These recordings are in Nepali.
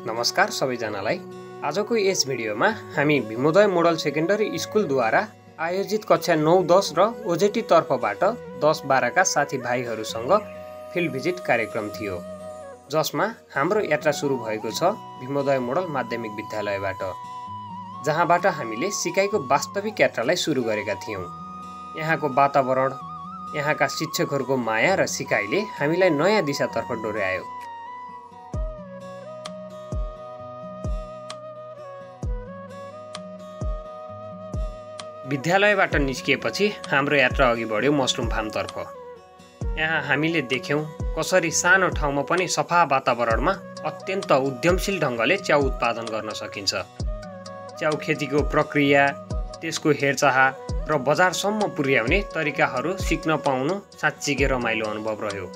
नमस्कार सबैजनालाई। आजको यस भिडियोमा हामी भीमोदय मोडल सेकेन्डरी स्कुलद्वारा आयोजित कक्षा 9-10 र ओजेटी तर्फबाट 10-12 का साथीभाइहरूसँग फिल्ड भिजिट कार्यक्रम थियो, जसमा हाम्रो यात्रा सुरु भएको छ भीमोदय मोडल माध्यमिक विद्यालयबाट, जहाँबाट हामीले सिकाइको वास्तविक यात्रालाई सुरु गरेका थियौं। यहाँको वातावरण, यहाँका शिक्षकहरूको माया र सिकाइले हामीलाई नयाँ दिशातर्फ डोर्यायो। विद्यालयबाट निस्किएपछि हाम्रो यात्रा अघि बढ्यो मसरुम फार्मतर्फ। यहाँ हामीले देख्यौं कसरी सानो ठाउँमा पनि सफा वातावरणमा अत्यन्त उद्यमशील ढङ्गले च्याउ उत्पादन गर्न सकिन्छ। च्याउ खेतीको प्रक्रिया, त्यसको हेरचाह र बजारसम्म पुर्याउने तरिकाहरू सिक्न पाउनु साँच्चीकै रमाइलो अनुभव रह्यो।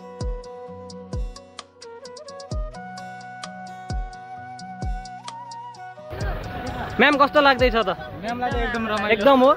म्याम कस्तो लाग्दैछ त? म्यामलाई त एकदम रमाइलो एकदम हो।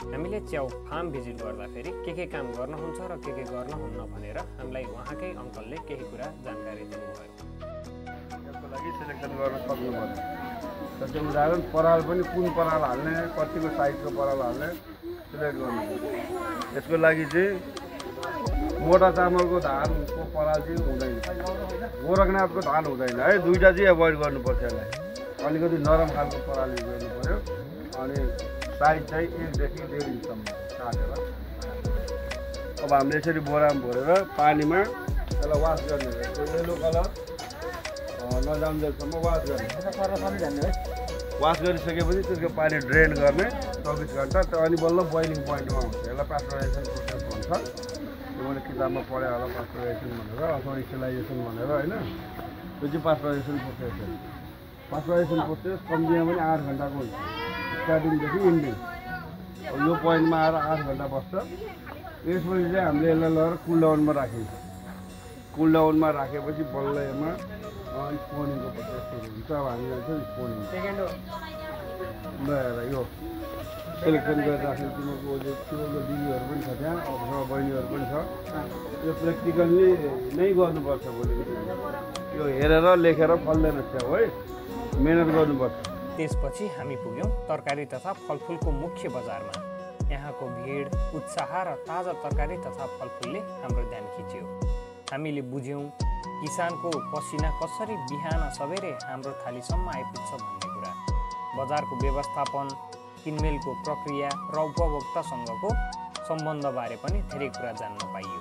हामीले च्याउ फार्म भिजिट गर्दाखेरि के काम गर्नुहुन्छ र के गर्नुहुन्न भनेर हामीलाई उहाँकै अङ्कलले केही कुरा जानकारी दिनुभयो। यसको लागि सिलेक्सन गर्न सक्नुपर्छ। जस्तै उदाहरण पराल पनि कुन पराल हाल्ने, कतिको साइजको पराल हाल्ने सिलेक्ट गर्नु। यसको लागि चाहिँ मोटा चामलको धानको पराल चाहिँ हुँदैन, गोरखनाथको धान हुँदैन है। दुईवटा चाहिँ एभोइड गर्नुपर्छ। यसलाई अलिकति नरम खालको पराल युज गर्नु पर्यो। अनि साइज चाहिँ 1 देखि 1.5 इन्चसम्म काटेर अब हामीले यसरी बोरामा भरेर पानीमा यसलाई वास गर्ने। येलो कलर नजान्जेलसम्म वास गर्ने। वास गरिसकेपछि त्यसको पानी ड्रेन गर्ने 24 घन्टा। अनि बल्ल बोइलिङ पोइन्टमा हुन्छ। यसलाई पास्चराइजेसन प्रोसेस भन्छ। यो मैले किताबमा पढेँ होला, पास्चराइजेसन भनेर अथवा स्टेलाइजेसन भनेर होइन। त्यो चाहिँ पास्चराइजेसन प्रोसेस हो। पास्चराइजेसन प्रोसेस कम्तीमा पनि 8 घन्टाको हुन्छ, स्टार्टिङदेखि इन्डिङ। यो पोइन्टमा आएर 8 घन्टा बस्छ। यसपछि चाहिँ हामीले यसलाई लगेर कुल डाउनमा राखिन्छ। कुल डाउनमा राखेपछि बल्ल यसमा स्पोनिङको प्रोसेस सुरु हुन्छ। अब हामी जान्छ स्पोनिङ। ल यो सेलेक्सन गरेर राखेर तिमीहरूको दिदीहरू पनि छ त्यहाँ, अथवा बहिनीहरू पनि छ। यो प्र्याक्टिकल्ली नै गर्नुपर्छ। भोलि यो हेरेर लेखेर फल्दैन च्याउ है, मेहनत गर्नुपर्छ। त्यसपछि हामी पुग्यौं तरकारी तथा फलफुलको मुख्य बजारमा। यहाँको भिड, उत्साह र ताजा तरकारी तथा फलफुलले हाम्रो ध्यान खिच्यो। हामीले बुझ्यौं किसानको पसिना कसरी बिहान सबेरै हाम्रो थालीसम्म आइपुग्छ भन्ने कुरा। बजारको व्यवस्थापन, किनमेलको प्रक्रिया र उपभोक्तासँगको सम्बन्धबारे पनि धेरै कुरा जान्न पाइयो।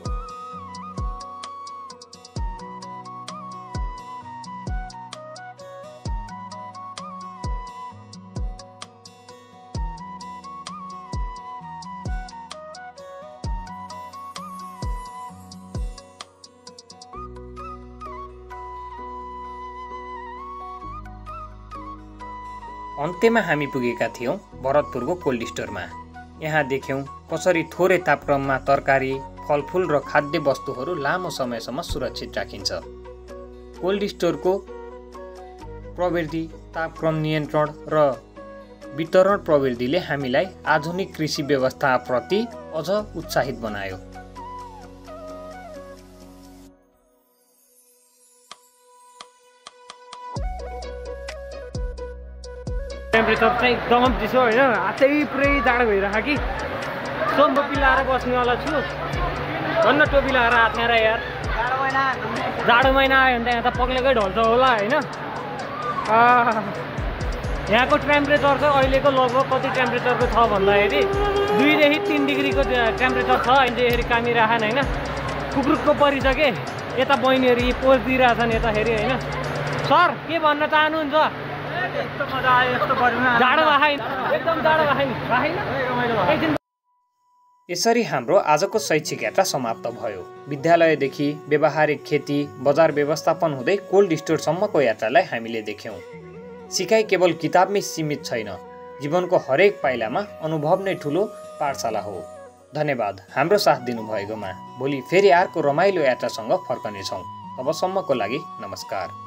अन्त्यमा हामी पुगेका थियौं भरतपुरको कोल्ड स्टोरमा। यहाँ देख्यौं कसरी थोरै तापक्रममा तरकारी, फलफुल र खाद्य वस्तुहरू लामो समयसम्म सुरक्षित राखिन्छ। कोल्ड स्टोरको प्रविधि, तापक्रम नियन्त्रण र वितरण प्रविधिले हामीलाई आधुनिक कृषि व्यवस्थाप्रति अझ उत्साहित बनायो। टेम्परेचर चाहिँ एकदम चिसो होइन, हातै पुरै जाडो भइरहेको कि। टोपी लाएर बस्नेवाला छु, भन्न टोपी लाएर हात यहाँ यार। जाडो महिना आयो भने त यहाँ त पग्लेकै ढल्छ होला होइन। यहाँको टेम्परेचर चाहिँ अहिलेको लगभग कति टेम्परेचरको छ भन्दाखेरि 2 देखि 3 डिग्रीको टेम्परेचर छ। अहिलेखेरि कामिरहेन होइन, कुकुरको परिसके। यता बहिनीहरू यी पोज दिइरहेछन् यताखेरि होइन। सर के भन्न चाहनुहुन्छ? यस्तो मजा आयो, यस्तो गर्नु जाडो राखेन, एकदम जाडो राखेन। यसरी हाम्रो आजको शैक्षिक यात्रा समाप्त भयो। विद्यालयदेखि व्यावहारिक खेती, बजार व्यवस्थापन हुँदै कोल्ड स्टोरसम्मको यात्रालाई हामीले देख्यौं। सिकाइ केवल किताबमै सीमित छैन, जीवनको हरेक पाइलामा अनुभव नै ठूलो पाठशाला हो। धन्यवाद हाम्रो साथ दिनुभएकोमा। भोलि फेरि अर्को रमाइलो यात्रासँग फर्कनेछौँ। तबसम्मको लागि नमस्कार।